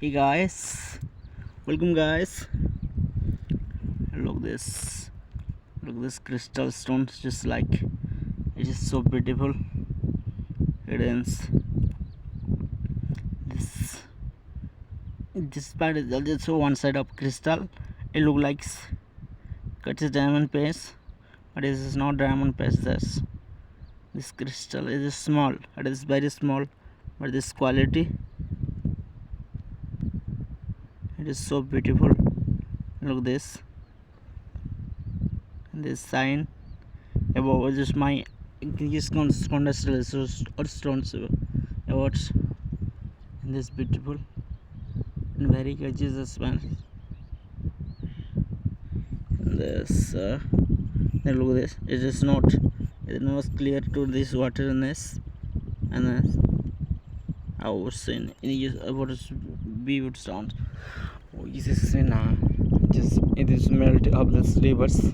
Hey guys, welcome guys. Look this, look this crystal stones. Just like it is so beautiful. It ends. This this part is also one side of crystal. It look like it's a diamond paste, but it is not diamond paste. This crystal is small. It is very small, but this quality it is so beautiful. Look this sign above just my constellations or stones awards in this beautiful and very gorgeous man. This and look this, it is not clear to this waterness, and I was saying about be would sound. Oh, this is just it is melt of the rivers.